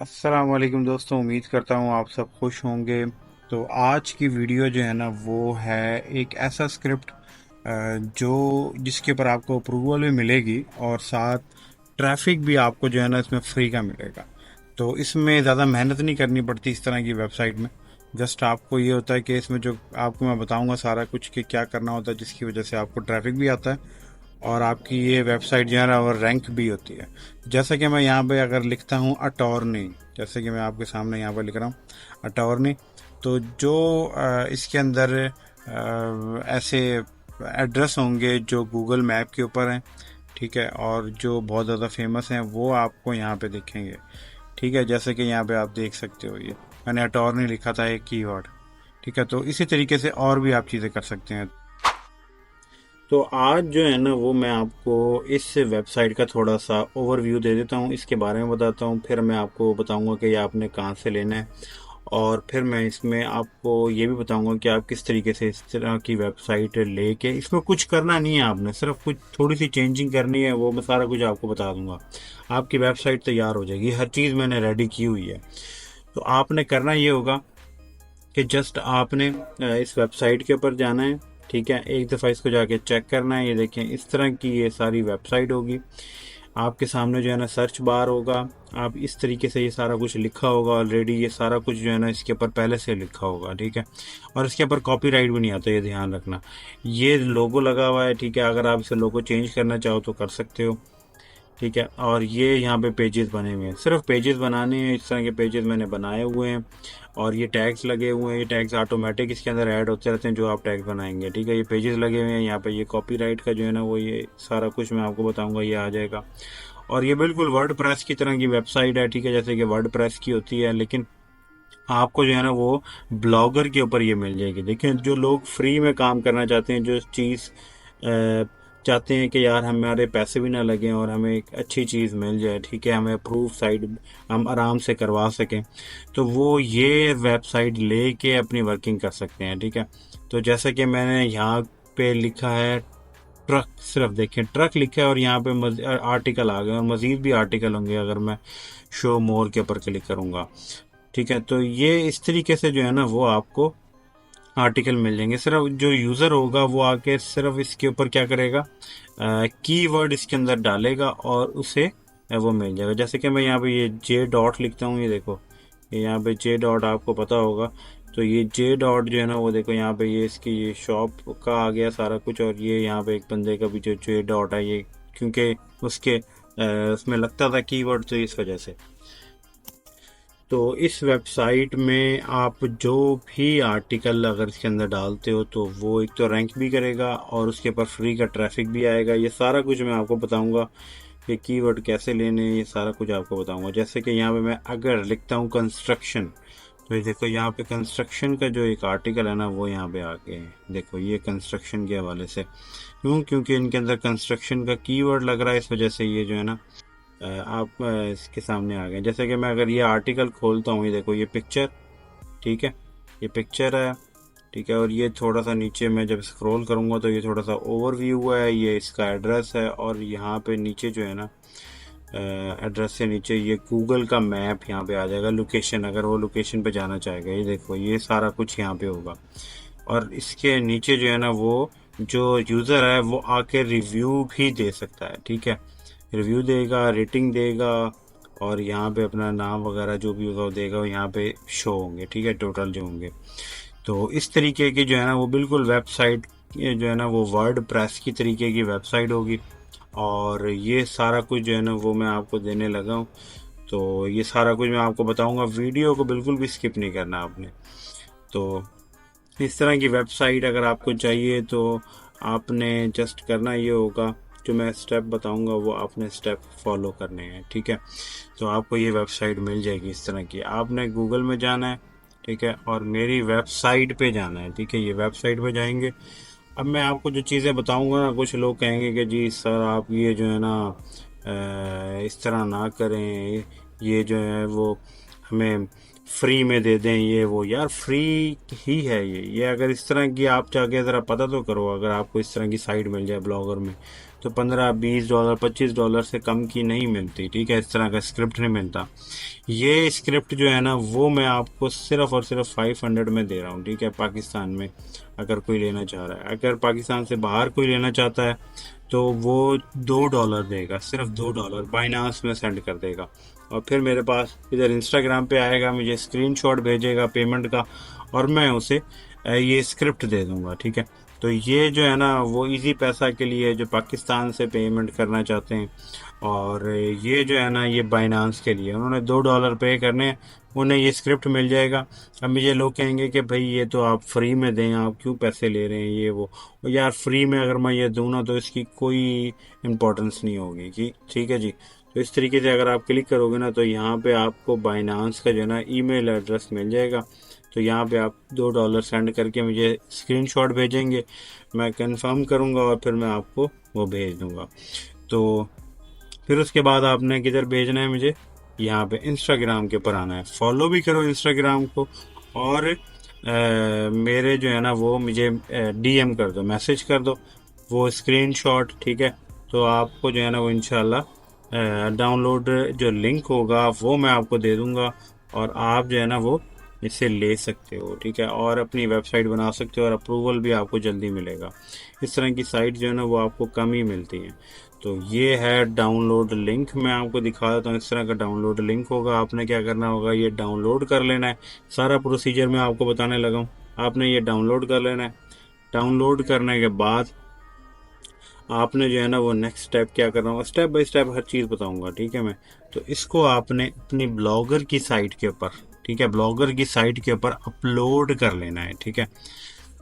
अस्सलाम वालेकुम दोस्तों, उम्मीद करता हूँ आप सब खुश होंगे। तो आज की वीडियो जो है ना वो है एक ऐसा स्क्रिप्ट जो जिसके ऊपर आपको अप्रूवल भी मिलेगी और साथ ट्रैफिक भी आपको जो है ना इसमें फ्री का मिलेगा। तो इसमें ज़्यादा मेहनत नहीं करनी पड़ती इस तरह की वेबसाइट में। जस्ट आपको ये होता है कि इसमें जो आपको मैं बताऊंगा सारा कुछ कि क्या करना होता है जिसकी वजह से आपको ट्रैफिक भी आता है और आपकी ये वेबसाइट जो है ना और रैंक भी होती है। जैसे कि मैं यहाँ पे अगर लिखता हूँ अटॉर्नी, जैसे कि मैं आपके सामने यहाँ पर लिख रहा हूँ अटॉर्नी, तो जो इसके अंदर ऐसे एड्रेस होंगे जो गूगल मैप के ऊपर हैं, ठीक है, और जो बहुत ज़्यादा फेमस हैं वो आपको यहाँ पे दिखेंगे। ठीक है, जैसे कि यहाँ पे आप देख सकते हो, ये मैंने अटॉर्नी लिखा था एक कीवर्ड। ठीक है, तो इसी तरीके से और भी आप चीज़ें कर सकते हैं। तो आज जो है ना वो मैं आपको इस वेबसाइट का थोड़ा सा ओवरव्यू दे देता हूँ, इसके बारे में बताता हूँ, फिर मैं आपको बताऊँगा कि ये आपने कहाँ से लेना है, और फिर मैं इसमें आपको ये भी बताऊँगा कि आप किस तरीके से इस तरह की वेबसाइट लेके, इसमें कुछ करना नहीं है आपने, सिर्फ कुछ थोड़ी सी चेंजिंग करनी है, वो मैं सारा कुछ आपको बता दूंगा। आपकी वेबसाइट तैयार हो जाएगी, हर चीज़ मैंने रेडी की हुई है। तो आपने करना ये होगा कि जस्ट आपने इस वेबसाइट के ऊपर जाना है। ठीक है, एक दफ़ा इसको जाके चेक करना है। ये देखें, इस तरह की ये सारी वेबसाइट होगी। आपके सामने जो है ना सर्च बार होगा, आप इस तरीके से ये सारा कुछ लिखा होगा ऑलरेडी, ये सारा कुछ जो है ना इसके ऊपर पहले से लिखा होगा। ठीक है, और इसके ऊपर कॉपीराइट भी नहीं आता, ये ध्यान रखना। ये लोगो लगा हुआ है, ठीक है, अगर आप इसे लोगो चेंज करना चाहो तो कर सकते हो। ठीक है, और ये यहाँ पे पेजेस बने हुए हैं, सिर्फ पेजेस बनाने हैं, इस तरह के पेजेस मैंने बनाए हुए हैं। और ये टैग्स लगे हुए हैं, ये टैग्स ऑटोमेटिक इसके अंदर ऐड होते रहते हैं जो आप टैग्स बनाएंगे। ठीक है, ये पेजेस लगे हुए हैं, यहाँ पे ये कॉपीराइट का जो है ना वो ये सारा कुछ मैं आपको बताऊंगा, ये आ जाएगा। और ये बिल्कुल वर्ड प्रेस की तरह की वेबसाइट है। ठीक है, जैसे कि वर्ड प्रेस की होती है, लेकिन आपको जो है ना वो ब्लॉगर के ऊपर ये मिल जाएगी। देखिए, जो लोग फ्री में काम करना चाहते हैं, जो चीज़ चाहते हैं कि यार हमारे पैसे भी ना लगें और हमें एक अच्छी चीज़ मिल जाए, ठीक है, हमें अप्रूव साइट हम आराम से करवा सकें, तो वो ये वेबसाइट लेके अपनी वर्किंग कर सकते हैं। ठीक है, तो जैसे कि मैंने यहाँ पे लिखा है ट्रक, सिर्फ देखें ट्रक लिखा है और यहाँ पे आर्टिकल आ गए और मज़ीद भी आर्टिकल होंगे अगर मैं शो मोर के ऊपर क्लिक करूँगा। ठीक है, तो ये इस तरीके से जो है ना वो आपको आर्टिकल मिल जाएंगे। सिर्फ जो यूज़र होगा वो आके सिर्फ इसके ऊपर क्या करेगा, कीवर्ड इसके अंदर डालेगा और उसे वो मिल जाएगा। जैसे कि मैं यहाँ पे ये जे डॉट लिखता हूँ, ये देखो, ये यहाँ पे जे डॉट आपको पता होगा। तो ये जे डॉट जो है ना वो देखो, यहाँ पे ये इसकी ये शॉप का आ गया सारा कुछ, और ये यहाँ पे एक बंदे का भी जो जे डॉट है, ये क्योंकि उसके उसमें लगता था कीवर्ड, तो इस वजह से। तो इस वेबसाइट में आप जो भी आर्टिकल अगर इसके अंदर डालते हो तो वो एक तो रैंक भी करेगा और उसके ऊपर फ्री का ट्रैफिक भी आएगा। ये सारा कुछ मैं आपको बताऊंगा कि कीवर्ड कैसे लेने हैं, ये सारा कुछ आपको बताऊंगा। जैसे कि यहाँ पे मैं अगर लिखता हूँ कंस्ट्रक्शन, तो ये देखो यहाँ पे कंस्ट्रक्शन का जो एक आर्टिकल है ना वो यहाँ पे आ गए हैं। देखो ये कंस्ट्रक्शन के हवाले से, क्योंकि इनके अंदर कंस्ट्रक्शन का कीवर्ड लग रहा है, इस वजह से ये जो है ना आप इसके सामने आ गए। जैसे कि मैं अगर ये आर्टिकल खोलता हूँ, ये देखो ये पिक्चर, ठीक है, ये पिक्चर है। ठीक है, और ये थोड़ा सा नीचे मैं जब स्क्रॉल करूँगा तो ये थोड़ा सा ओवरव्यू है, ये इसका एड्रेस है, और यहाँ पे नीचे जो है ना एड्रेस से नीचे ये गूगल का मैप यहाँ पे आ जाएगा, लोकेशन, अगर वो लोकेशन पे जाना चाहेगा। ये देखो ये सारा कुछ यहाँ पे होगा, और इसके नीचे जो है ना वो जो यूज़र है वो आके रिव्यू भी दे सकता है। ठीक है, रिव्यू देगा, रेटिंग देगा, और यहाँ पे अपना नाम वगैरह जो भी होगा वो देगा, और यहाँ पे शो होंगे। ठीक है, टोटल जो होंगे। तो इस तरीके की जो है ना वो बिल्कुल वेबसाइट जो है ना वो वर्ड प्रेस की तरीके की वेबसाइट होगी, और ये सारा कुछ जो है ना वो मैं आपको देने लगा हूँ। तो ये सारा कुछ मैं आपको बताऊंगा, वीडियो को बिल्कुल भी स्किप नहीं करना आपने। तो इस तरह की वेबसाइट अगर आपको चाहिए तो आपने जस्ट करना ये होगा, जो मैं स्टेप बताऊंगा वो आपने स्टेप फॉलो करने हैं। ठीक है, तो आपको ये वेबसाइट मिल जाएगी इस तरह की। आपने गूगल में जाना है, ठीक है, और मेरी वेबसाइट पे जाना है। ठीक है, ये वेबसाइट पे जाएंगे। अब मैं आपको जो चीज़ें बताऊंगा ना, कुछ लोग कहेंगे कि जी सर आप ये जो है ना इस तरह ना करें, ये जो है वो हमें फ्री में दे दें, ये वो। यार फ्री ही है ये अगर इस तरह की आप जाके ज़रा पता तो करो, अगर आपको इस तरह की साइट मिल जाए ब्लॉगर में, तो 15-20 डॉलर $25 से कम की नहीं मिलती, ठीक है। इस तरह का स्क्रिप्ट नहीं मिलता। ये स्क्रिप्ट जो है ना वो मैं आपको सिर्फ और सिर्फ 500 में दे रहा हूँ, ठीक है। पाकिस्तान में अगर कोई लेना चाह रहा है, अगर पाकिस्तान से बाहर कोई लेना चाहता है तो वो $2 देगा, सिर्फ $2 बाइनांस में सेंड कर देगा। और फिर मेरे पास इधर इंस्टाग्राम पे आएगा, मुझे स्क्रीनशॉट भेजेगा पेमेंट का, और मैं उसे ये स्क्रिप्ट दे दूंगा, ठीक है। तो ये जो है ना वो इजी पैसा के लिए जो पाकिस्तान से पेमेंट करना चाहते हैं, और ये जो है ना ये बाइनांस के लिए उन्होंने $2 पे करने हैं, उन्हें ये स्क्रिप्ट मिल जाएगा। अब मुझे लोग कहेंगे कि भाई ये तो आप फ्री में दें, आप क्यों पैसे ले रहे हैं ये वो। यार फ्री में अगर मैं ये दूँ ना तो इसकी कोई इम्पोर्टेंस नहीं होगी कि, ठीक है जी। तो इस तरीके से अगर आप क्लिक करोगे ना तो यहाँ पे आपको बाइनांस का जो है ना ईमेल एड्रेस मिल जाएगा। तो यहाँ पे आप $2 सेंड करके मुझे स्क्रीनशॉट भेजेंगे, मैं कंफर्म करूँगा और फिर मैं आपको वो भेज दूँगा। तो फिर उसके बाद आपने किधर भेजना है मुझे, यहाँ पे इंस्टाग्राम के ऊपर आना है। फॉलो भी करो इंस्टाग्राम को, और मेरे जो है ना वो मुझे डीएम कर दो, मैसेज कर दो वो स्क्रीनशॉट, ठीक है। तो आपको जो है ना वो इंशाल्लाह डाउनलोड जो लिंक होगा वो मैं आपको दे दूंगा, और आप जो है ना वो इसे ले सकते हो, ठीक है। और अपनी वेबसाइट बना सकते हो, और अप्रूवल भी आपको जल्दी मिलेगा। इस तरह की साइट जो है ना वो आपको कम ही मिलती हैं। तो ये है डाउनलोड लिंक, मैं आपको दिखा देता हूँ। इस तरह का डाउनलोड लिंक होगा, आपने क्या करना होगा, ये डाउनलोड कर लेना है। सारा प्रोसीजर मैं आपको बताने लगा हूँ, आपने ये डाउनलोड कर लेना है। डाउनलोड करने के बाद आपने जो है ना वो नेक्स्ट स्टेप क्या करना होगा, स्टेप बाय स्टेप हर चीज़ बताऊंगा, ठीक है मैं। तो इसको आपने अपनी ब्लॉगर की साइट के ऊपर, ठीक है, ब्लॉगर की साइट के ऊपर अपलोड कर लेना है, ठीक है।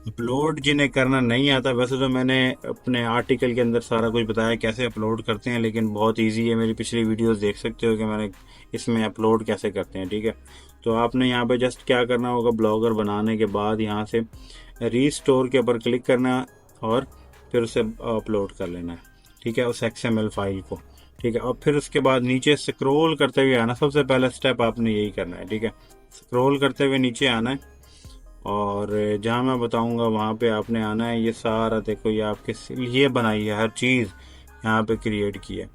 अपलोड जिन्हें करना नहीं आता, वैसे तो मैंने अपने आर्टिकल के अंदर सारा कुछ बताया कैसे अपलोड करते हैं, लेकिन बहुत इजी है, मेरी पिछली वीडियोस देख सकते हो कि मैंने इसमें अपलोड कैसे करते हैं, ठीक है। तो आपने यहाँ पे जस्ट क्या करना होगा, ब्लॉगर बनाने के बाद यहाँ से रीस्टोर के ऊपर क्लिक करना है, और फिर उसे अपलोड कर लेना है, ठीक है, उस XML फाइल को, ठीक है। और फिर उसके बाद नीचे स्क्रॉल करते हुए आना, सबसे पहला स्टेप आपने यही करना है, ठीक है। स्क्रॉल करते हुए नीचे आना है, और जहाँ मैं बताऊंगा वहाँ पे आपने आना है। ये सारा देखो, ये आपके लिए बनाई है, हर चीज़ यहाँ पे क्रिएट की है।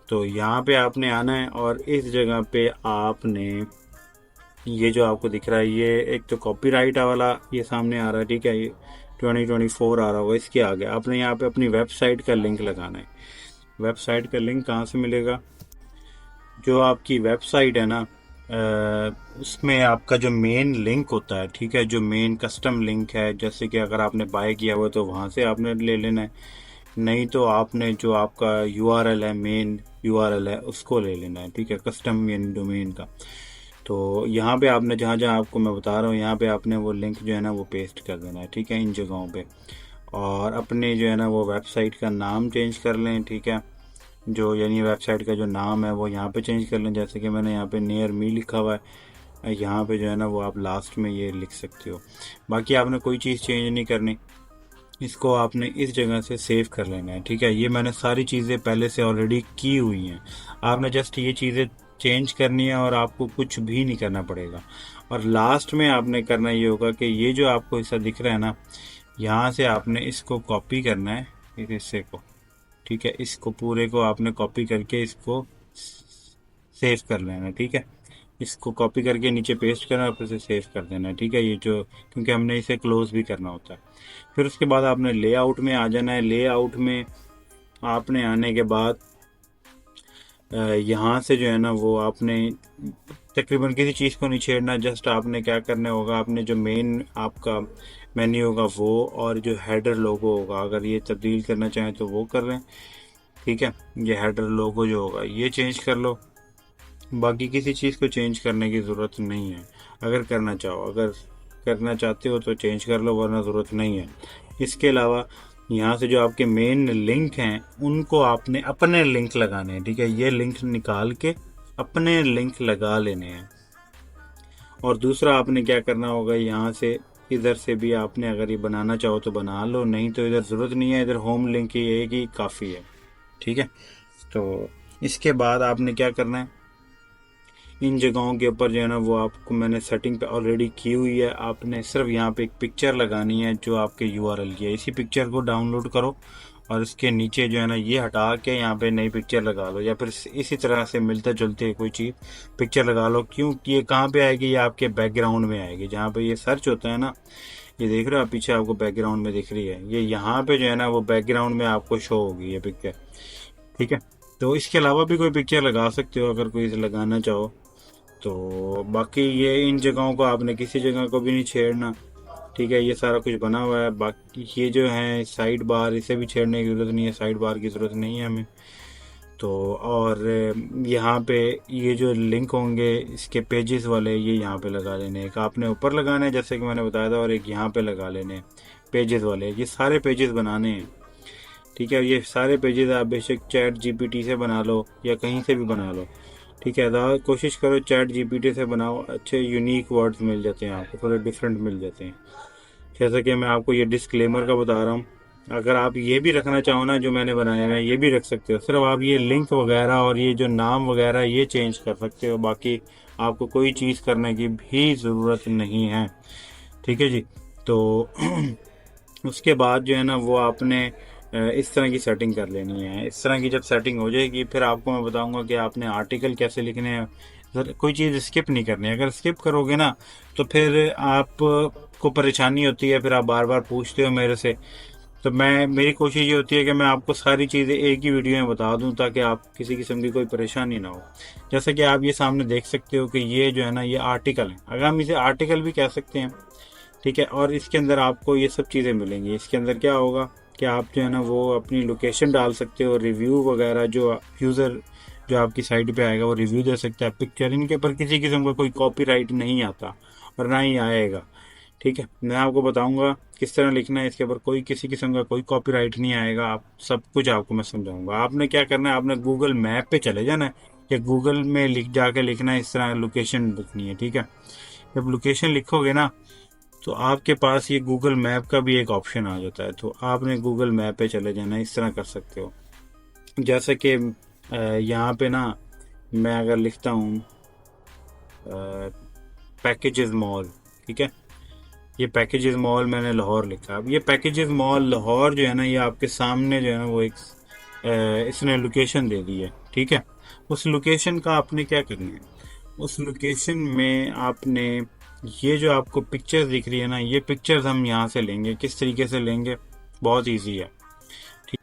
तो यहाँ पे आपने आना है, और इस जगह पे आपने ये जो आपको दिख रहा है, ये एक तो कॉपीराइट वाला ये सामने आ रहा है, ठीक है, ये 2024 आ रहा होगा, इसके आगे आपने यहाँ पे अपनी वेबसाइट का लिंक लगाना है। वेबसाइट का लिंक कहाँ से मिलेगा, जो आपकी वेबसाइट है ना उसमें आपका जो मेन लिंक होता है, ठीक है, जो मेन कस्टम लिंक है, जैसे कि अगर आपने बाय किया हुआ तो वहाँ से आपने ले लेना है, नहीं तो आपने जो आपका URL है, मेन URL है, उसको ले लेना है, ठीक है, कस्टम मेन डोमेन का। तो यहाँ पे आपने जहाँ जहाँ आपको मैं बता रहा हूँ, यहाँ पे आपने वो लिंक जो है ना वो पेस्ट कर देना है, ठीक है, इन जगहों पे। और अपने जो है ना वो वेबसाइट का नाम चेंज कर लें, ठीक है, जो यानी वेबसाइट का जो नाम है वो यहाँ पे चेंज कर लें, जैसे कि मैंने यहाँ पे नियर मी लिखा हुआ है, यहाँ पे जो है ना वो आप लास्ट में ये लिख सकते हो। बाकी आपने कोई चीज़ चेंज नहीं करनी, इसको आपने इस जगह से सेव कर लेना है, ठीक है। ये मैंने सारी चीज़ें पहले से ऑलरेडी की हुई हैं, आपने जस्ट ये चीज़ें चेंज करनी है, और आपको कुछ भी नहीं करना पड़ेगा। और लास्ट में आपने करना ये होगा कि ये जो आपको हिस्सा दिख रहा है ना, यहाँ से आपने इसको कॉपी करना है, इस हिस्से को, ठीक है, इसको पूरे को आपने कॉपी करके इसको सेव कर लेना है, ठीक है। इसको कॉपी करके नीचे पेस्ट करना है और फिर से सेव कर देना है, ठीक है, ये जो, क्योंकि हमने इसे क्लोज भी करना होता है। फिर उसके बाद आपने लेआउट में आ जाना है। लेआउट में आपने आने के बाद यहाँ से जो है ना वो आपने तकरीबन किसी चीज़ को नहीं छेड़ना, जस्ट आपने क्या करना होगा, आपने जो मेन आपका मेन्यू होगा वो, और जो हेडर लोगो होगा, अगर ये तब्दील करना चाहें तो वो कर लें, ठीक है। ये हेडर लोगो जो होगा ये चेंज कर लो, बाकी किसी चीज़ को चेंज करने की ज़रूरत नहीं है। अगर करना चाहो, अगर करना चाहते हो तो चेंज कर लो, वरना ज़रूरत नहीं है। इसके अलावा यहाँ से जो आपके मेन लिंक हैं उनको आपने अपने लिंक लगाने हैं, ठीक है, ये लिंक निकाल के अपने लिंक लगा लेने हैं। और दूसरा आपने क्या करना होगा, यहाँ से इधर से भी आपने अगर ये बनाना चाहो तो बना लो, नहीं तो इधर ज़रूरत नहीं है, इधर होम लिंक ही एक ही काफ़ी है, ठीक है। तो इसके बाद आपने क्या करना है, इन जगहों के ऊपर जो है ना वो आपको मैंने सेटिंग पे ऑलरेडी की हुई है, आपने सिर्फ यहाँ पे एक पिक्चर लगानी है जो आपके URL की है। इसी पिक्चर को डाउनलोड करो और इसके नीचे जो है ना ये हटा के यहाँ पे नई पिक्चर लगा लो, या फिर इसी तरह से मिलते जुलते कोई चीज़ पिक्चर लगा लो। क्यों, ये कहाँ पे आएगी, ये आपके बैकग्राउंड में आएगी, जहाँ पे ये सर्च होता है ना, ये देख रहे हो आप पीछे आपको बैकग्राउंड में दिख रही है, ये यहाँ पे जो है ना वो बैकग्राउंड में आपको शो होगी ये पिक्चर। ठीक है, तो इसके अलावा भी कोई पिक्चर लगा सकते हो अगर कोई लगाना चाहो तो। बाकी ये इन जगहों को आपने किसी जगह को भी नहीं छेड़ना। ठीक है, ये सारा कुछ बना हुआ है। बाकी ये जो है साइड बार, इसे भी छेड़ने की ज़रूरत नहीं है, साइड बार की ज़रूरत नहीं है हमें तो। और यहाँ पे ये जो लिंक होंगे इसके पेजेस वाले, ये यहाँ पे लगा लेने, एक आपने ऊपर लगाना है जैसे कि मैंने बताया था, और एक यहाँ पे लगा लेने पेजेस वाले। ये सारे पेजेस बनाने हैं। ठीक है, ये सारे पेजेस आप बेशक चैट जीपीटी से बना लो या कहीं से भी बना लो। ठीक है, तो कोशिश करो चैट जीपीटी से बनाओ, अच्छे यूनिक वर्ड्स मिल जाते हैं आपको, थोड़े डिफरेंट मिल जाते हैं। जैसा कि मैं आपको ये डिस्क्लेमर का बता रहा हूँ, अगर आप ये भी रखना चाहो ना जो मैंने बनाया है, ये भी रख सकते हो। सिर्फ आप ये लिंक वगैरह और ये जो नाम वगैरह ये चेंज कर सकते हो, बाकी आपको कोई चीज़ करने की भी ज़रूरत नहीं है। ठीक है जी, तो उसके बाद जो है ना वो आपने इस तरह की सेटिंग कर लेनी है। इस तरह की जब सेटिंग हो जाएगी फिर आपको मैं बताऊंगा कि आपने आर्टिकल कैसे लिखने हैं। कोई चीज़ स्किप नहीं करनी है, अगर स्किप करोगे ना तो फिर आप को परेशानी होती है, फिर आप बार बार पूछते हो मेरे से। तो मेरी कोशिश ये होती है कि मैं आपको सारी चीज़ें एक ही वीडियो में बता दूं ताकि आप किसी किस्म की कोई परेशानी ना हो। जैसे कि आप ये सामने देख सकते हो कि ये जो है ना ये आर्टिकल है, अगर हम इसे आर्टिकल भी कह सकते हैं। ठीक है, और इसके अंदर आपको ये सब चीज़ें मिलेंगी। इसके अंदर क्या होगा कि आप जो है ना वो अपनी लोकेशन डाल सकते हो, रिव्यू वगैरह जो यूज़र जो आपकी साइट पे आएगा वो रिव्यू दे सकता है पिक्चर। इनके ऊपर किसी किस्म का कोई कॉपीराइट नहीं आता और ना ही आएगा। ठीक है, मैं आपको बताऊंगा किस तरह लिखना है, इसके ऊपर कोई किसी किस्म का कोई कॉपीराइट नहीं आएगा। आप सब कुछ आपको मैं समझाऊंगा। आपने क्या करना है, आपने गूगल मैप पे चले जाना है या गूगल में लिख जाके लिखना है, इस तरह लोकेशन लिखनी है। ठीक है, जब लोकेशन लिखोगे ना तो आपके पास ये गूगल मैप का भी एक ऑप्शन आ जाता है, तो आपने गूगल मैप पे चले जाना, इस तरह कर सकते हो। जैसे कि यहाँ पे ना मैं अगर लिखता हूँ पैकेजेस मॉल, ठीक है, ये पैकेजेस मॉल मैंने लाहौर लिखा। अब ये पैकेजेस मॉल लाहौर जो है ना ये आपके सामने जो है ना वो एक इसने लोकेशन दे दी है। ठीक है, उस लोकेशन का आपने क्या करना है, उस लोकेशन में आपने ये जो आपको पिक्चर्स दिख रही है ना, ये पिक्चर्स हम यहाँ से लेंगे। किस तरीके से लेंगे, बहुत इजी है। ठीक,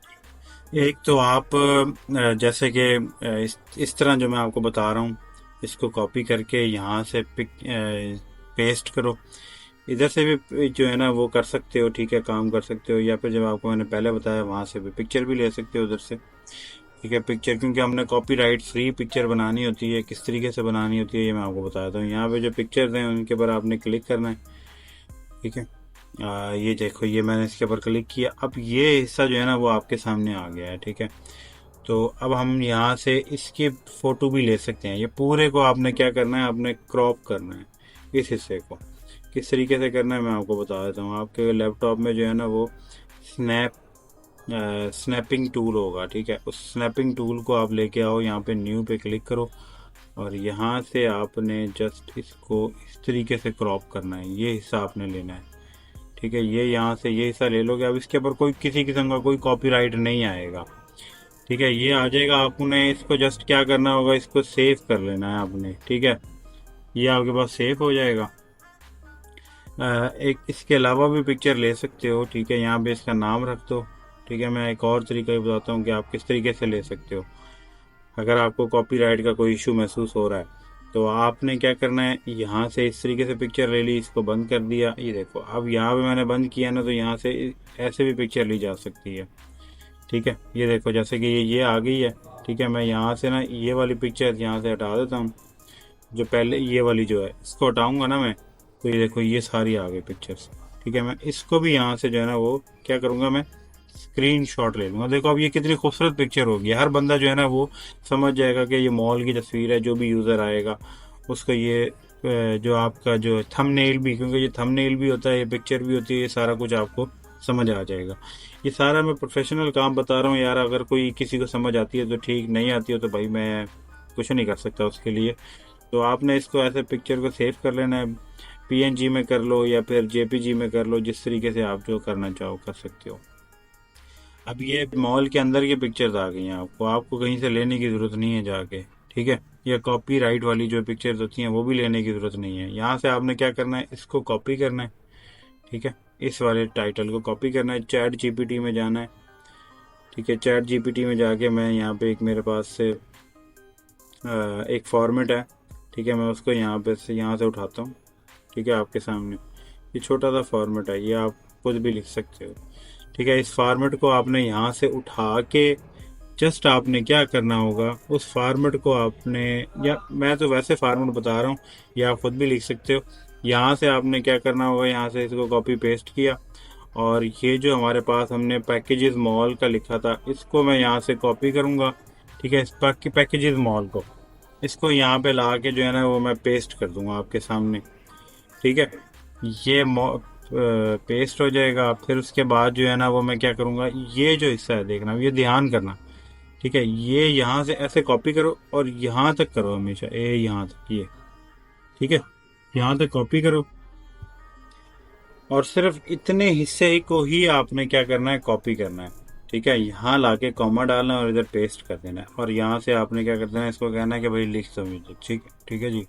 एक तो आप जैसे कि इस तरह जो मैं आपको बता रहा हूँ, इसको कॉपी करके यहाँ से पेस्ट करो। इधर से भी जो है ना वो कर सकते हो, ठीक है, काम कर सकते हो, या फिर जब आपको मैंने पहले बताया वहाँ से भी पिक्चर भी ले सकते हो उधर से। ठीक है, पिक्चर क्योंकि हमने कॉपीराइट फ्री पिक्चर बनानी होती है, किस तरीके से बनानी होती है ये मैं आपको बताता हूँ। यहाँ पे जो पिक्चर्स हैं उनके ऊपर आपने क्लिक करना है। ठीक है, ये देखो, ये मैंने इसके ऊपर क्लिक किया, अब ये हिस्सा जो है ना वो आपके सामने आ गया है। ठीक है, तो अब हम यहाँ से इसकी फ़ोटो भी ले सकते हैं। ये पूरे को आपने क्या करना है, आपने क्रॉप करना है इस हिस्से को। किस तरीके से करना है मैं आपको बता देता हूँ। आपके लैपटॉप में जो है ना वो स्नैपिंग टूल होगा। ठीक है, उस स्नैपिंग टूल को आप लेके आओ, यहाँ पे न्यू पे क्लिक करो और यहाँ से आपने जस्ट इसको इस तरीके से क्रॉप करना है, ये हिस्सा आपने लेना है। ठीक है, ये यहाँ से ये हिस्सा ले लोगे। अब इसके ऊपर कोई किसी किस्म का कोई कॉपीराइट नहीं आएगा। ठीक है, ये आ जाएगा। आपने इसको जस्ट क्या करना होगा, इसको सेव कर लेना है आपने। ठीक है, ये आपके पास सेव हो जाएगा। एक इसके अलावा भी पिक्चर ले सकते हो। ठीक है, यहाँ पे इसका नाम रख दो। ठीक है, मैं एक और तरीका भी बताता हूँ कि आप किस तरीके से ले सकते हो अगर आपको कॉपीराइट का कोई इशू महसूस हो रहा है। तो आपने क्या करना है, यहाँ से इस तरीके से पिक्चर ले ली, इसको बंद कर दिया। ये देखो, अब यहाँ पे मैंने बंद किया ना, तो यहाँ से ऐसे भी पिक्चर ली जा सकती है। ठीक है, ये देखो, जैसे कि ये आ गई है। ठीक है, मैं यहाँ से ना ये वाली पिक्चर यहाँ से हटा देता हूँ, जो पहले ये वाली जो है इसको हटाऊँगा ना मैं, तो ये देखो ये सारी आ गई पिक्चर्स। ठीक है, मैं इसको भी यहाँ से जो है ना वो क्या करूँगा, मैं स्क्रीन शॉट ले लूँगा। देखो अब ये कितनी खूबसूरत पिक्चर होगी। हर बंदा जो है ना वो समझ जाएगा कि ये मॉल की तस्वीर है। जो भी यूज़र आएगा उसको ये जो आपका जो थंबनेल भी, क्योंकि ये थंबनेल भी होता है, ये पिक्चर भी होती है, ये सारा कुछ आपको समझ आ जाएगा। ये सारा मैं प्रोफेशनल काम बता रहा हूँ यार, अगर कोई किसी को समझ आती है तो ठीक, नहीं आती हो तो भाई मैं कुछ नहीं कर सकता उसके लिए। तो आपने इसको ऐसे पिक्चर को सेव कर लेना है, पीएनजी में कर लो या फिर जेपीजी में कर लो, जिस तरीके से आप जो करना चाहो कर सकते हो। अब ये मॉल के अंदर की पिक्चर्स आ गई हैं, आपको आपको कहीं से लेने की ज़रूरत नहीं है जाके, ठीक है। या कॉपीराइट वाली जो पिक्चर्स होती हैं वो भी लेने की ज़रूरत नहीं है। यहाँ से आपने क्या करना है, इसको कॉपी करना है, ठीक है। इस वाले टाइटल को कॉपी करना है, चैट जीपीटी में जाना है, ठीक है। चैट जीपीटी में जाके मैं यहाँ पे एक मेरे पास से एक फॉर्मेट है, ठीक है। मैं उसको यहाँ से उठाता हूँ, ठीक है। आपके सामने ये छोटा सा फॉर्मेट है, ये आप खुद भी लिख सकते हो, ठीक है। इस फॉर्मेट को आपने यहाँ से उठा के जस्ट आपने क्या करना होगा, उस फार्मेट को आपने, या मैं तो वैसे फार्मेट बता रहा हूँ, या आप खुद भी लिख सकते हो। यहाँ से आपने क्या करना होगा, यहाँ से इसको कॉपी पेस्ट किया, और ये जो हमारे पास हमने पैकेजेस मॉल का लिखा था, इसको मैं यहाँ से कॉपी करूँगा, ठीक है। इस पैकेजेस मॉल को, इसको यहाँ पे ला के जो है ना वो मैं पेस्ट कर दूंगा आपके सामने, ठीक है। ये पेस्ट हो जाएगा। फिर उसके बाद जो है ना वो मैं क्या करूँगा, ये जो हिस्सा है देखना, ये ध्यान करना, ठीक है। ये यहाँ से ऐसे कॉपी करो और यहाँ तक करो हमेशा, यहाँ तक ये, ठीक है। यहाँ तक कॉपी करो और सिर्फ इतने हिस्से ही को ही आपने क्या करना है, कॉपी करना है, ठीक है। यहाँ लाके कॉमा डालना है और इधर पेस्ट कर देना है, और यहाँ से आपने क्या कर देना है, इसको कहना है कि भाई लिख दो मुझे, ठीक है, ठीक है जी।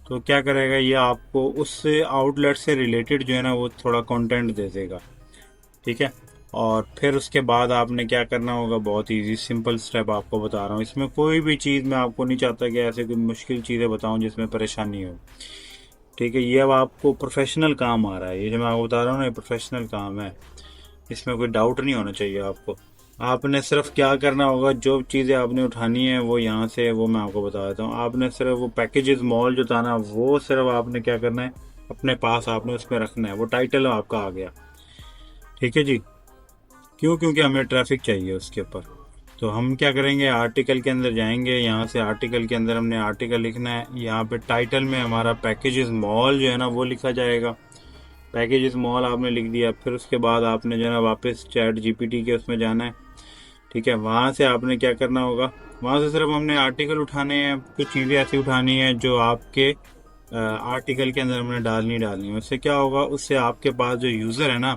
तो क्या करेगा ये, आपको उससे आउटलेट से रिलेटेड जो है ना वो थोड़ा कंटेंट दे देगा, ठीक है। और फिर उसके बाद आपने क्या करना होगा, बहुत इजी सिंपल स्टेप आपको बता रहा हूँ। इसमें कोई भी चीज़ मैं आपको नहीं चाहता कि ऐसे कोई मुश्किल चीज़ें बताऊँ जिसमें परेशानी हो, ठीक है। ये अब आपको प्रोफेशनल काम आ रहा है, ये जो मैं आपको बता रहा हूँ ना, ये प्रोफेशनल काम है, इसमें कोई डाउट नहीं होना चाहिए आपको। आपने सिर्फ क्या करना होगा, जो चीज़ें आपने उठानी है वो यहाँ से, वो मैं आपको बता देता हूँ। आपने सिर्फ वो पैकेजेस मॉल जो था ना, वो सिर्फ आपने क्या करना है, अपने पास आपने उसमें रखना है। वो टाइटल आपका आ गया, ठीक है जी। क्यों, क्योंकि हमें ट्रैफिक चाहिए उसके ऊपर। तो हम क्या करेंगे, आर्टिकल के अंदर जाएंगे, यहाँ से आर्टिकल के अंदर हमने आर्टिकल लिखना है। यहाँ पे टाइटल में हमारा पैकेजेस मॉल जो है ना वो लिखा जाएगा। पैकेजेस मॉल आपने लिख दिया। फिर उसके बाद आपने जो है ना वापस चैट जीपीटी के उसमें जाना है, ठीक है। वहाँ से आपने क्या करना होगा, वहाँ से सिर्फ हमने आर्टिकल उठाने हैं, कुछ चीज़ें ऐसी उठानी है जो आपके आर्टिकल के अंदर हमने डालनी है। उससे क्या होगा, उससे आपके पास जो यूज़र है ना,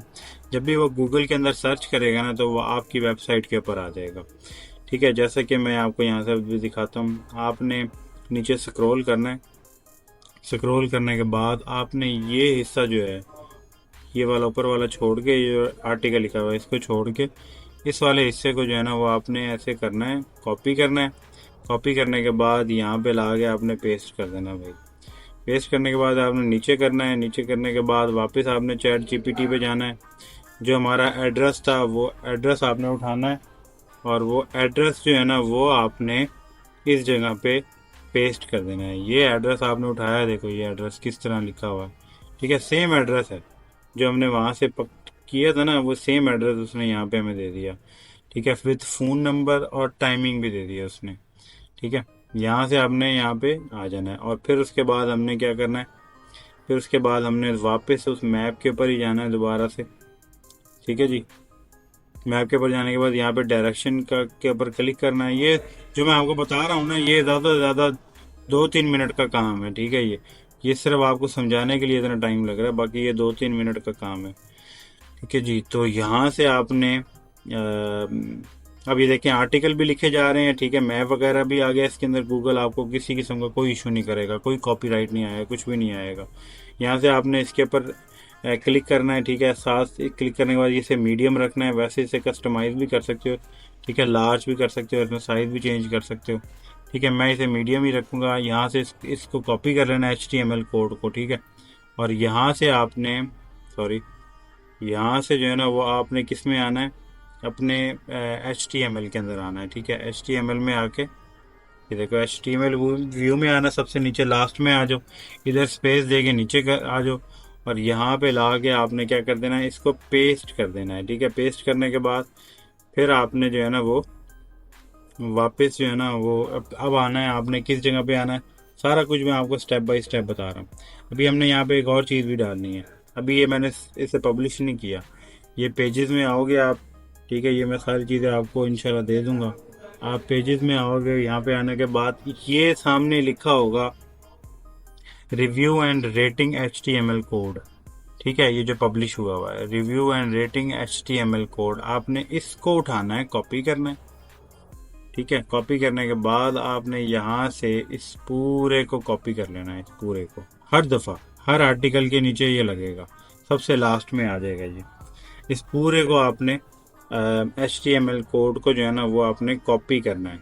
जब भी वो गूगल के अंदर सर्च करेगा ना, तो वो आपकी वेबसाइट के ऊपर आ जाएगा, ठीक है। जैसे कि मैं आपको यहाँ से भी दिखाता हूँ। आपने नीचे स्क्रॉल करना है, स्क्रॉल करने के बाद आपने ये हिस्सा जो है, ये वाला ऊपर वाला छोड़ के, ये जो आर्टिकल लिखा हुआ है इसको छोड़ के, इस वाले हिस्से को जो है ना वो आपने ऐसे करना है, कॉपी करना है। कॉपी करने के बाद यहाँ पे ला के आपने पेस्ट कर देना भाई। पेस्ट करने के बाद आपने नीचे करना है। नीचे करने के बाद वापस आपने चैट जीपीटी पे जाना है। जो हमारा एड्रेस था वो एड्रेस आपने उठाना है, और वो एड्रेस जो है ना वो आपने इस जगह पे पेस्ट कर देना है। ये एड्रेस आपने उठाया है, देखो ये एड्रेस किस तरह लिखा हुआ है, ठीक है। सेम एड्रेस है जो हमने वहाँ से किया था ना, वो सेम एड्रेस उसने यहाँ पे हमें दे दिया, ठीक है। विद फ़ोन नंबर और टाइमिंग भी दे दिया उसने, ठीक है। यहाँ से आपने यहाँ पे आ जाना है, और फिर उसके बाद हमने क्या करना है, फिर उसके बाद हमने वापस उस मैप के ऊपर ही जाना है दोबारा से, ठीक है जी। मैप के ऊपर जाने के बाद यहाँ पे डायरेक्शन का के ऊपर क्लिक करना है। ये जो मैं आपको बता रहा हूँ ना, ये ज़्यादा से ज़्यादा 2-3 मिनट का काम है, ठीक है। ये सिर्फ आपको समझाने के लिए इतना टाइम लग रहा है, बाकी ये 2-3 मिनट का काम है, ठीक है जी। तो यहाँ से आपने अब ये देखें आर्टिकल भी लिखे जा रहे हैं, ठीक है। मैप वगैरह भी आ गया इसके अंदर। गूगल आपको किसी किस्म का कोई इशू नहीं करेगा, कोई कॉपीराइट नहीं आएगा, कुछ भी नहीं आएगा। यहाँ से आपने इसके ऊपर क्लिक करना है, ठीक है। साथ क्लिक करने के बाद इसे मीडियम रखना है, वैसे इसे कस्टमाइज भी कर सकते हो, ठीक है। लार्ज भी कर सकते हो, इसमें साइज भी चेंज कर सकते हो, ठीक है। मैं इसे मीडियम ही रखूँगा। यहाँ से इसको कॉपी कर लेना है HTML कोड को, ठीक है। और यहाँ से आपने सॉरी यहाँ से जो है ना वो आपने किस में आना है, अपने HTML के अंदर आना है, ठीक है। HTML में आके ये देखो HTML व्यू में आना, सबसे नीचे लास्ट में आ जाओ, इधर स्पेस दे के नीचे आ जाओ, और यहाँ पे ला के आपने क्या कर देना है, इसको पेस्ट कर देना है, ठीक है। पेस्ट करने के बाद फिर आपने जो है ना वो वापस जो है ना वो अब आना है, आपने किस जगह पे आना है, सारा कुछ मैं आपको स्टेप बाय स्टेप बता रहा हूँ। अभी हमने यहाँ पे एक और चीज़ भी डालनी है। अभी ये मैंने इसे पब्लिश नहीं किया, ये पेजेस में आओगे आप, ठीक है। ये मैं सारी चीज़ें आपको इंशाल्लाह दे दूंगा। आप पेजेस में आओगे, यहाँ पे आने के बाद ये सामने लिखा होगा review and rating HTML code, ठीक है, ये जो पब्लिश हुआ है review and rating HTML code, आपने इसको उठाना है, कॉपी करना है। ठीक है, कॉपी करने के बाद आपने यहाँ से इस पूरे को कॉपी कर लेना है, इस पूरे को हर दफ़ा हर आर्टिकल के नीचे ये लगेगा, सबसे लास्ट में आ जाएगा ये। इस पूरे को आपने HTML कोड को जो है ना वो आपने कॉपी करना है।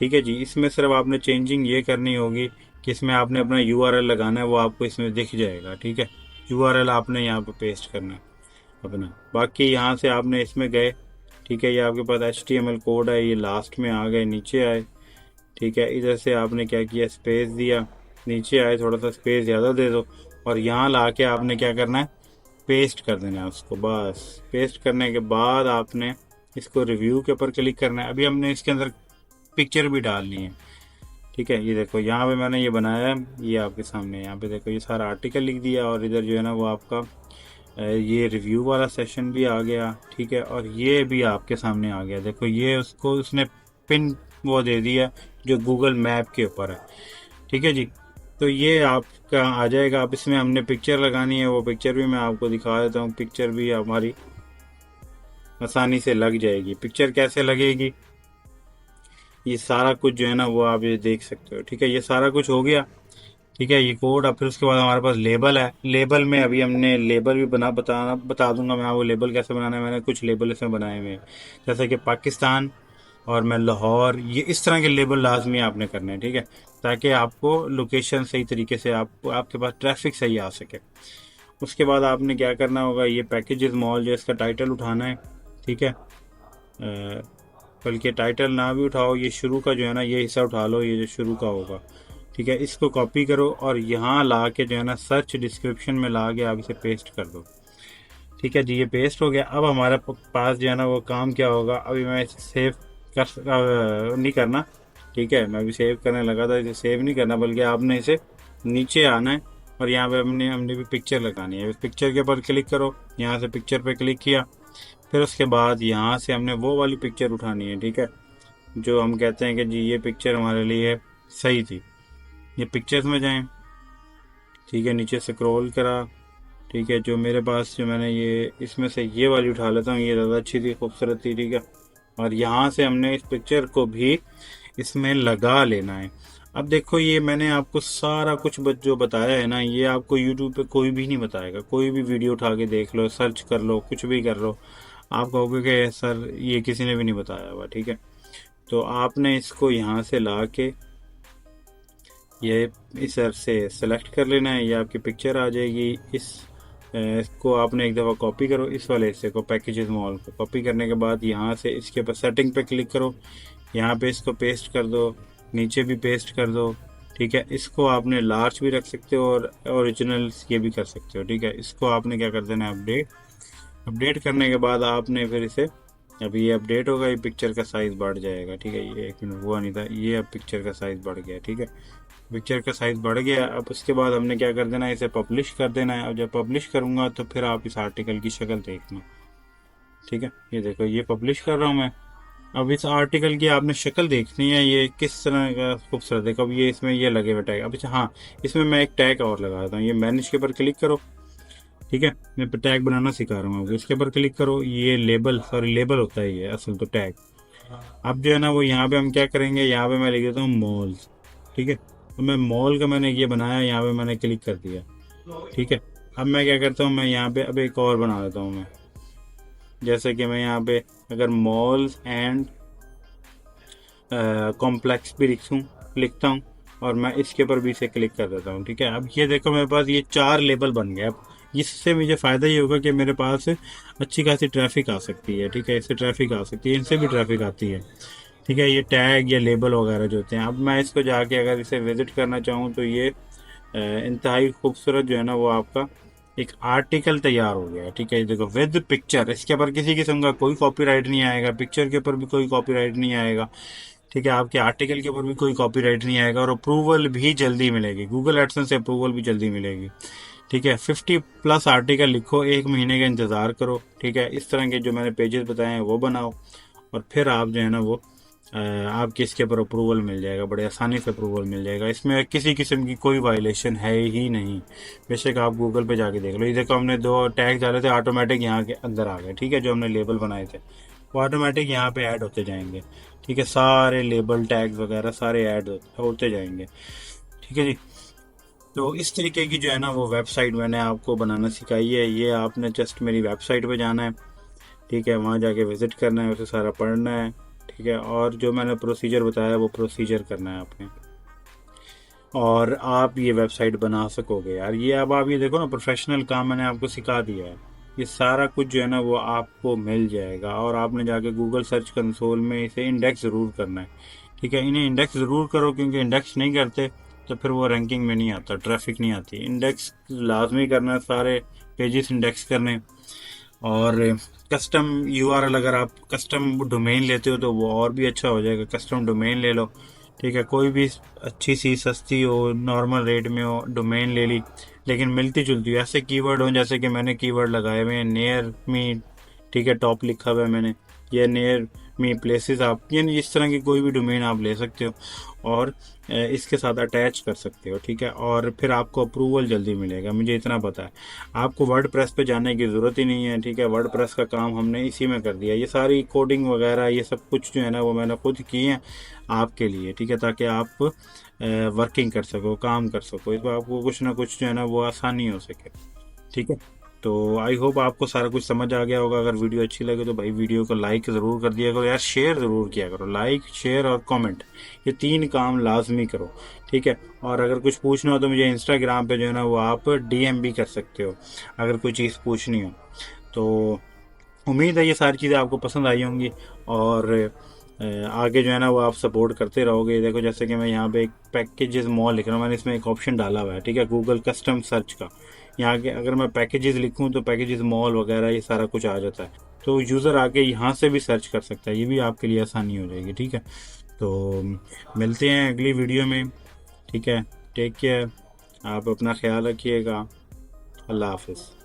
ठीक है जी, इसमें सिर्फ आपने चेंजिंग ये करनी होगी कि इसमें आपने अपना URL लगाना है, वो आपको इसमें दिख जाएगा। ठीक है, URL आपने यहाँ पे पेस्ट करना है अपना। बाकी यहाँ से आपने इसमें गए, ठीक है, ये आपके पास HTML कोड है, ये लास्ट में आ गए, नीचे आए। ठीक है, इधर से आपने क्या किया, स्पेस दिया, नीचे आए, थोड़ा सा स्पेस ज़्यादा दे दो, और यहाँ ला के आपने क्या करना है, पेस्ट कर देना है उसको। बस पेस्ट करने के बाद आपने इसको रिव्यू के ऊपर क्लिक करना है। अभी हमने इसके अंदर पिक्चर भी डालनी है। ठीक है, ये देखो यहाँ पे मैंने ये बनाया है, ये आपके सामने, यहाँ पे देखो ये सारा आर्टिकल लिख दिया, और इधर जो है ना वो आपका ये रिव्यू वाला सेशन भी आ गया। ठीक है, और ये भी आपके सामने आ गया, देखो ये उसको उसने पिन वो दे दिया जो गूगल मैप के ऊपर है। ठीक है जी, तो ये आपका आ जाएगा। अब इसमें हमने पिक्चर लगानी है, वो पिक्चर भी मैं आपको दिखा देता हूँ। पिक्चर भी हमारी आसानी से लग जाएगी। पिक्चर कैसे लगेगी, ये सारा कुछ जो है ना वो आप ये देख सकते हो। ठीक है, ये सारा कुछ हो गया। ठीक है, ये कोड। अब फिर उसके बाद हमारे पास लेबल है। लेबल में अभी हमने लेबल भी बता दूंगा मैं आपको लेबल कैसे बनाना है। मैंने कुछ लेबल इसमें बनाए हुए हैं, जैसे कि पाकिस्तान और मैं लाहौर, ये इस तरह के लेबल लाजमी आपने करने हैं। ठीक है, ताकि आपको लोकेशन सही तरीके से आपके पास ट्रैफिक सही आ सके। उसके बाद आपने क्या करना होगा, ये पैकेजेस मॉल जो इसका टाइटल उठाना है। ठीक है, बल्कि टाइटल ना भी उठाओ, ये शुरू का जो है ना ये हिस्सा उठा लो, ये जो शुरू का होगा। ठीक है, इसको कॉपी करो और यहाँ ला के जो है ना सर्च डिस्क्रिप्शन में ला के आप इसे पेस्ट कर दो। ठीक है जी, ये पेस्ट हो गया। अब हमारे पास जो है ना वो काम क्या होगा, अभी मैं इसे सेव नहीं करना। ठीक है, मैं अभी सेव करने लगा था, इसे सेव नहीं करना, बल्कि आपने इसे नीचे आना है और यहाँ पे हमने भी पिक्चर लगानी है। पिक्चर के ऊपर क्लिक करो, यहाँ से पिक्चर पे क्लिक किया, फिर उसके बाद यहाँ से हमने वो वाली पिक्चर उठानी है। ठीक है, जो हम कहते हैं कि जी ये पिक्चर हमारे लिए सही थी। ये पिक्चर्स में जाएं, ठीक है, नीचे स्क्रॉल करा। ठीक है, जो मेरे पास जो मैंने ये इसमें से ये वाली उठा लेता हूँ, ये ज़्यादा अच्छी थी, खूबसूरत थी। ठीक है, और यहाँ से हमने इस पिक्चर को भी इसमें लगा लेना है। अब देखो, ये मैंने आपको सारा कुछ जो बताया है ना, ये आपको यूट्यूब पे कोई भी नहीं बताएगा। कोई भी वीडियो उठा के देख लो, सर्च कर लो, कुछ भी कर लो, आप कहोगे कि सर ये किसी ने भी नहीं बताया हुआ। ठीक है, तो आपने इसको यहाँ से ला के ये इस से सेलेक्ट कर लेना है, ये आपकी पिक्चर आ जाएगी। इसको आपने एक दफ़ा कॉपी करो, इस वाले हिस्से को, पैकेजेस मॉल को कॉपी करने के बाद यहाँ से इसके ऊपर सेटिंग पे क्लिक करो, यहाँ पे इसको पेस्ट कर दो, नीचे भी पेस्ट कर दो। ठीक है, इसको आपने लार्ज भी रख सकते हो और ओरिजिनल ये भी कर सकते हो। ठीक है, इसको आपने क्या कर देना है, अपडेट करने के बाद आपने फिर इसे, अभी ये अपडेट होगा, ये पिक्चर का साइज़ बढ़ जाएगा। ठीक है, ये एक मिनट हुआ नहीं था, ये अब पिक्चर का साइज़ बढ़ गया। ठीक है, पिक्चर का साइज़ बढ़ गया। अब उसके बाद हमने क्या कर देना है, इसे पब्लिश कर देना है। और जब पब्लिश करूँगा तो फिर आप इस आर्टिकल की शक्ल देखना। ठीक है, ये देखो, ये पब्लिश कर रहा हूँ मैं। अब इस आर्टिकल की आपने शक्ल देखनी है, ये किस तरह का खूबसूरत। देखो, अब ये इसमें ये लगे हुए टैग। अब हाँ, इसमें मैं एक टैग और लगा देता हूँ, ये मैनेज के ऊपर क्लिक करो। ठीक है, मैं टैग बनाना सिखा रहा हूँ, इसके ऊपर क्लिक करो। ये लेबल होता है ये असल तो टैग। अब जो है ना वो यहाँ पे हम क्या करेंगे, यहाँ पे मैं लिख देता हूँ मॉल्स। ठीक है, तो मैं मॉल का मैंने ये बनाया, यहाँ पे मैंने क्लिक कर दिया। ठीक है, अब मैं क्या करता हूँ, मैं यहाँ पे अब एक और बना देता हूँ मैं, जैसे कि मैं यहाँ पे अगर मॉल्स एंड कॉम्प्लेक्स भी लिखता हूँ और मैं इसके ऊपर भी इसे क्लिक कर देता हूँ। ठीक है, अब ये देखो मेरे पास ये 4 लेबल बन गए। अब इससे मुझे फ़ायदा ये होगा कि मेरे पास अच्छी खासी ट्रैफिक आ सकती है। ठीक है, इससे ट्रैफिक आ सकती है, इनसे भी ट्रैफिक आती है। ठीक है, ये टैग या लेबल वगैरह जो होते हैं। अब मैं इसको जाके अगर इसे विज़िट करना चाहूँ तो ये इंतहाई खूबसूरत जो है ना वो आपका एक आर्टिकल तैयार हो गया। ठीक है, देखो, विद पिक्चर, इसके ऊपर किसी किस्म का कोई कॉपीराइट नहीं आएगा, पिक्चर के ऊपर भी कोई कॉपीराइट नहीं आएगा। ठीक है, आपके आर्टिकल के ऊपर भी कोई कॉपीराइट नहीं आएगा और अप्रूवल भी जल्दी मिलेगी, गूगल एडसेंस से अप्रूवल भी जल्दी मिलेगी। ठीक है, 50+ आर्टिकल लिखो, 1 महीने का इंतज़ार करो। ठीक है, इस तरह के जो मैंने पेजेस बताए हैं वो बनाओ और फिर आप जो है ना वो आपके इसके ऊपर अप्रूवल मिल जाएगा, बड़े आसानी से अप्रूवल मिल जाएगा। इसमें किसी किस्म की कोई वायलेशन है ही नहीं। बेशक आप गूगल पे जाके देख लो। ये देखो, हमने 2 टैग डाले थे, ऑटोमेटिक यहाँ के अंदर आ गए। ठीक है, जो हमने लेबल बनाए थे वो ऑटोमेटिक यहाँ पे ऐड होते जाएंगे। ठीक है, सारे लेबल टैग वगैरह सारे ऐड होते जाएंगे। ठीक है जी। तो इस तरीके की जो है ना वो वेबसाइट मैंने आपको बनाना सिखाई है। ये आपने जस्ट मेरी वेबसाइट पे जाना है। ठीक है, वहाँ जाके विज़िट करना है, उसे सारा पढ़ना है। ठीक है, और जो मैंने प्रोसीजर बताया वो प्रोसीजर करना है आपने, और आप ये वेबसाइट बना सकोगे यार। ये अब आप ये देखो ना, प्रोफेशनल काम मैंने आपको सिखा दिया है। ये सारा कुछ जो है ना वो आपको मिल जाएगा, और आपने जाके गूगल सर्च कंसोल में इसे इंडेक्स ज़रूर करना है। ठीक है, इन्हें इंडेक्स ज़रूर करो, क्योंकि इंडेक्स नहीं करते तो फिर वो रैंकिंग में नहीं आता, ट्रैफिक नहीं आती। इंडेक्स लाजमी करना है, सारे पेजेस इंडेक्स करने। और कस्टम यूआरएल, अगर आप कस्टम डोमेन लेते हो तो वो और भी अच्छा हो जाएगा। कस्टम डोमेन ले लो। ठीक है, कोई भी अच्छी सी सस्ती हो, नॉर्मल रेट में हो, डोमेन ले ली, लेकिन मिलती जुलती हो। ऐसे कीवर्ड हो जैसे कि मैंने कीवर्ड लगाए हुए हैं, नियर मी। ठीक है, टॉप लिखा हुआ है मैंने, ये नियर मी प्लेसेस। आप यानी इस तरह की कोई भी डोमेन आप ले सकते हो और इसके साथ अटैच कर सकते हो। ठीक है, और फिर आपको अप्रूवल जल्दी मिलेगा, मुझे इतना पता है। आपको वर्ड प्रेस पे जाने की ज़रूरत ही नहीं है। ठीक है, वर्ड प्रेस का काम हमने इसी में कर दिया। ये सारी कोडिंग वगैरह ये सब कुछ जो है ना वो मैंने खुद की है आपके लिए। ठीक है, ताकि आप वर्किंग कर सको, काम कर सको, इस पर आपको कुछ ना कुछ जो है ना वो आसानी हो सके। ठीक है, तो आई होप आपको सारा कुछ समझ आ गया होगा। अगर वीडियो अच्छी लगे तो भाई वीडियो को लाइक ज़रूर कर दिया करो यार, शेयर ज़रूर किया करो। लाइक, शेयर और कमेंट, ये 3 काम लाजमी करो। ठीक है, और अगर कुछ पूछना हो तो मुझे इंस्टाग्राम पे जो है ना वो आप डीएम भी कर सकते हो, अगर कोई चीज़ पूछनी हो तो। उम्मीद है ये सारी चीज़ें आपको पसंद आई होंगी, और आगे जो है ना वो आप सपोर्ट करते रहोगे। देखो, जैसे कि मैं यहाँ पे एक पैकेजेस मॉल लिख रहा हूँ, मैंने इसमें एक ऑप्शन डाला हुआ है। ठीक है, गूगल कस्टम सर्च का। यहाँ के अगर मैं पैकेजेस लिखूँ तो पैकेजेस मॉल वगैरह ये सारा कुछ आ जाता है, तो यूज़र आके यहाँ से भी सर्च कर सकता है। ये भी आपके लिए आसानी हो जाएगी। ठीक है, तो मिलते हैं अगली वीडियो में। ठीक है, टेक केयर, आप अपना ख्याल रखिएगा। अल्लाह हाफिज़।